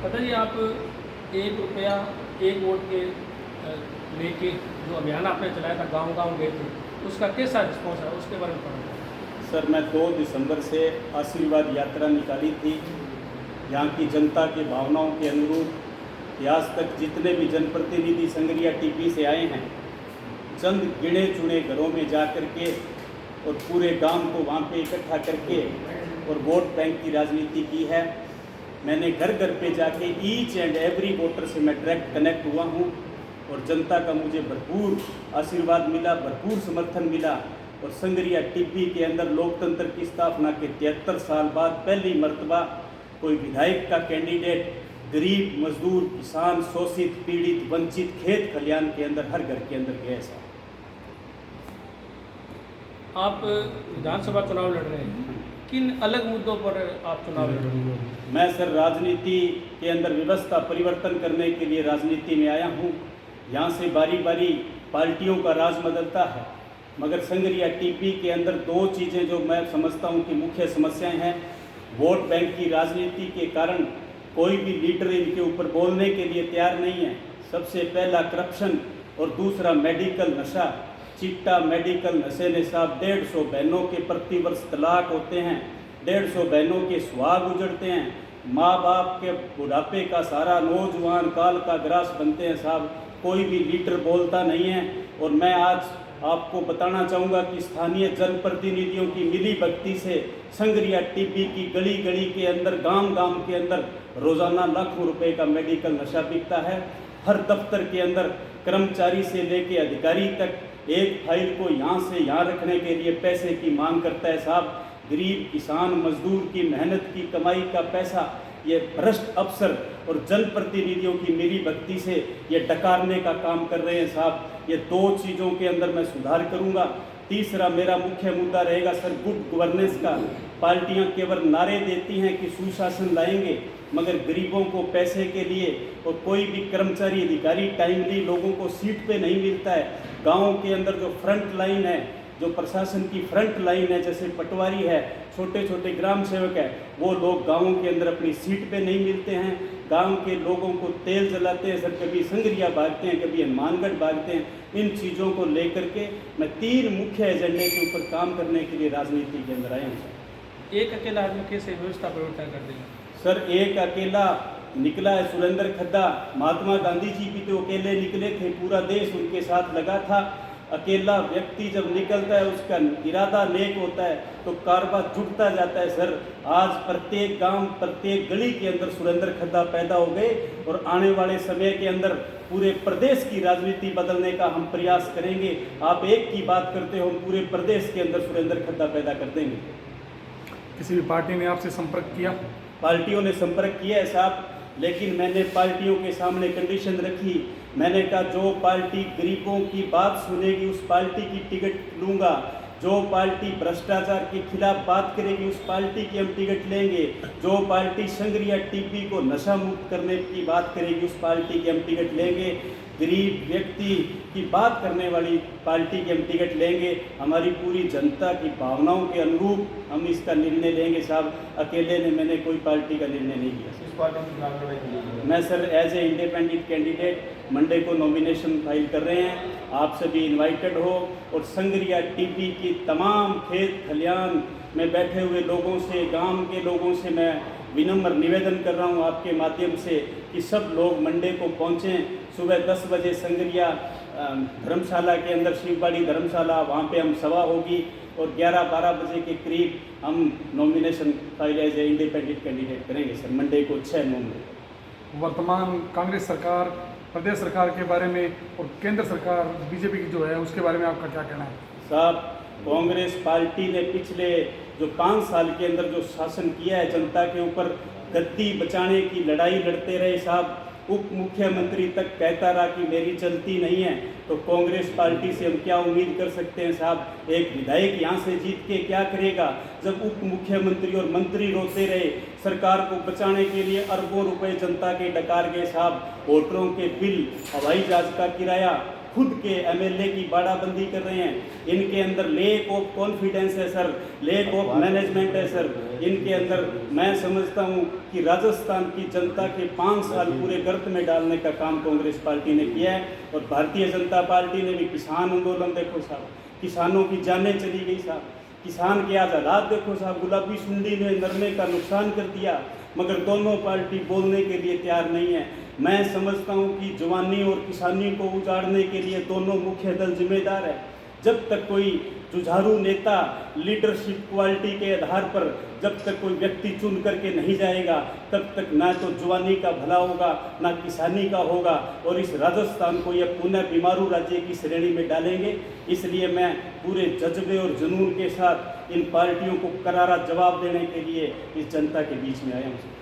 पता जी, आप 1 रुपया 1 वोट के लेके जो अभियान आपने चलाया था, गांव-गांव गए थे, उसका कैसा रिस्पॉन्स है, उसके बारे में थोड़ा बताएं। सर, मैं 2 दिसंबर से आशीर्वाद यात्रा निकाली थी। यहाँ की जनता की भावनाओं के अनुरूप कि आज तक जितने भी जनप्रतिनिधि संगरिया टीपी से आए हैं, चंद गिने चुने घरों में जा कर के और पूरे गांव को वहाँ पे इकट्ठा करके और वोट बैंक की राजनीति की है। मैंने घर घर पे जाके ईच एंड एवरी वोटर से मैं डायरेक्ट कनेक्ट हुआ हूँ और जनता का मुझे भरपूर आशीर्वाद मिला, भरपूर समर्थन मिला। और संगरिया टीपी के अंदर लोकतंत्र की स्थापना के 73 साल बाद पहली मर्तबा कोई विधायक का कैंडिडेट गरीब, मजदूर, किसान, शोषित, पीड़ित, वंचित, खेत खलियान के अंदर हर घर के अंदर गए साहब। आप विधानसभा चुनाव लड़ रहे हैं, किन अलग मुद्दों पर आप चुनाव लड़ रहे हैं? मैं सर राजनीति के अंदर व्यवस्था परिवर्तन करने के लिए राजनीति में आया हूँ। यहाँ से बारी बारी पार्टियों का राज बदलता है, मगर संगरिया टीपी के अंदर 2 चीज़ें जो मैं समझता हूँ कि मुख्य समस्याएं हैं। वोट बैंक की राजनीति के कारण कोई भी लीडर इनके ऊपर बोलने के लिए तैयार नहीं है। सबसे पहला करप्शन और दूसरा मेडिकल नशा, चिट्टा मेडिकल नशे ने साहब 150 बहनों के प्रतिवर्ष तलाक होते हैं, 150 बहनों के सुहाग उजड़ते हैं, माँ बाप के बुढ़ापे का सारा नौजवान काल का ग्रास बनते हैं साहब। कोई भी लीडर बोलता नहीं है। और मैं आज आपको बताना चाहूँगा कि स्थानीय जनप्रतिनिधियों की मिली भगती से संगरिया टीपी की गली गली के अंदर, गांव गांव के अंदर रोज़ाना लाखों रुपए का मेडिकल नशा बिकता है। हर दफ्तर के अंदर कर्मचारी से लेके अधिकारी तक एक फाइल को यहाँ से यहाँ रखने के लिए पैसे की मांग करता है साहब। गरीब, किसान, मजदूर की मेहनत की कमाई का पैसा ये भ्रष्ट अफसर और जनप्रतिनिधियों की मिली भगती से ये डकारने का काम कर रहे हैं साहब। ये 2 चीज़ों के अंदर मैं सुधार करूंगा। तीसरा मेरा मुख्य मुद्दा रहेगा सर गुड गवर्नेंस का। पार्टियां केवल नारे देती हैं कि सुशासन लाएंगे, मगर गरीबों को पैसे के लिए और कोई भी कर्मचारी अधिकारी टाइमली लोगों को सीट पे नहीं मिलता है। गाँव के अंदर जो फ्रंट लाइन है, जो प्रशासन की फ्रंट लाइन है, जैसे पटवारी है, छोटे छोटे ग्राम सेवक है, वो लोग गाँवों के अंदर अपनी सीट पे नहीं मिलते हैं। गांव के लोगों को तेल जलाते हैं सर, कभी संगरिया भागते हैं, कभी हनुमानगढ़ भागते हैं। इन चीज़ों को लेकर के मैं 3 मुख्य एजेंडे के ऊपर काम करने के लिए राजनीति के अंदर आया हूँ सर। एक अकेला आदमी कैसे व्यवस्था परिवर्तन कर देगा? सर, एक अकेला निकला है सुरेंद्र खड्डा। महात्मा गांधी जी भी तो अकेले निकले थे, पूरा देश उनके साथ लगा था। अकेला व्यक्ति जब निकलता है, उसका इरादा नेक होता है तो कारबार जुटता जाता है सर। आज प्रत्येक गांव, प्रत्येक गली के अंदर सुरेंद्र खड्डा पैदा हो गए और आने वाले समय के अंदर पूरे प्रदेश की राजनीति बदलने का हम प्रयास करेंगे। आप एक की बात करते हो, हम पूरे प्रदेश के अंदर सुरेंद्र खड्डा पैदा कर देंगे। किसी भी पार्टी ने आपसे संपर्क किया? पार्टियों ने संपर्क किया है साहब, लेकिन मैंने पार्टियों के सामने कंडीशन रखी। मैंने कहा जो पार्टी गरीबों की बात सुनेगी उस पार्टी की टिकट लूँगा, जो पार्टी भ्रष्टाचार के खिलाफ बात करेगी उस पार्टी की हम टिकट लेंगे, जो पार्टी संगरिया टीपी को नशा मुक्त करने की बात करेगी उस पार्टी की हम टिकट लेंगे, गरीब व्यक्ति की बात करने वाली पार्टी की हम टिकट लेंगे। हमारी पूरी जनता की भावनाओं के अनुरूप हम इसका निर्णय लेंगे साहब। अकेले ने मैंने कोई पार्टी का निर्णय नहीं लिया। इस पार्टी की चुनाव लड़ाई मैं sir as a independent candidate Monday को नॉमिनेशन फाइल कर रहे हैं। आप सभी इनवाइटेड हो और संगरिया टीपी की तमाम खेत खलियान में बैठे हुए लोगों से, गांव के लोगों से मैं विनम्र निवेदन कर रहा हूं आपके माध्यम से कि सब लोग मंडे को पहुंचें। सुबह 10 बजे संगरिया धर्मशाला के अंदर, शिवबाड़ी धर्मशाला, वहाँ पे हम सभा होगी और 11-12 बजे के करीब हम nomination file as a independent candidate करेंगे सर, मंडे को 6 नवंबर। वर्तमान कांग्रेस सरकार, प्रदेश सरकार के बारे में और केंद्र सरकार बीजेपी की जो है उसके बारे में आपका क्या कहना है? साहब, कांग्रेस पार्टी ने पिछले जो 5 साल के अंदर जो शासन किया है, जनता के ऊपर गद्दी बचाने की लड़ाई लड़ते रहे साहब। उप मुख्यमंत्री तक कहता रहा कि मेरी चलती नहीं है, तो कांग्रेस पार्टी से हम क्या उम्मीद कर सकते हैं साहब? एक विधायक यहाँ से जीत के क्या करेगा जब उप मुख्यमंत्री और मंत्री रोते रहे? सरकार को बचाने के लिए अरबों रुपए जनता के डकार गए साहब। वोटरों के बिल, हवाई जहाज का किराया, खुद के एमएलए की बाड़ाबंदी कर रहे हैं। इनके अंदर लेक ऑफ कॉन्फिडेंस है सर, लेक ऑफ मैनेजमेंट है सर। इनके अंदर मैं समझता हूँ कि राजस्थान की जनता के 5 साल पूरे गर्त में डालने का काम कांग्रेस पार्टी ने किया है। और भारतीय जनता पार्टी ने भी किसान आंदोलन देखो साहब, किसानों की जानें चली गई साहब, किसान के आज हालात देखो साहब, गुलाबी सुंडी ने नरमे का नुकसान कर दिया, मगर दोनों पार्टी बोलने के लिए तैयार नहीं है। मैं समझता हूँ कि जवानी और किसानी को उजाड़ने के लिए दोनों मुख्य दल जिम्मेदार है। जब तक कोई जुझारू नेता लीडरशिप क्वालिटी के आधार पर जब तक कोई व्यक्ति चुन करके नहीं जाएगा, तब तक ना तो जवानी का भला होगा ना किसानी का होगा, और इस राजस्थान को यह पुनः बीमारू राज्य की श्रेणी में डालेंगे। इसलिए मैं पूरे जज्बे और जुनून के साथ इन पार्टियों को करारा जवाब देने के लिए इस जनता के बीच में आया हूँ।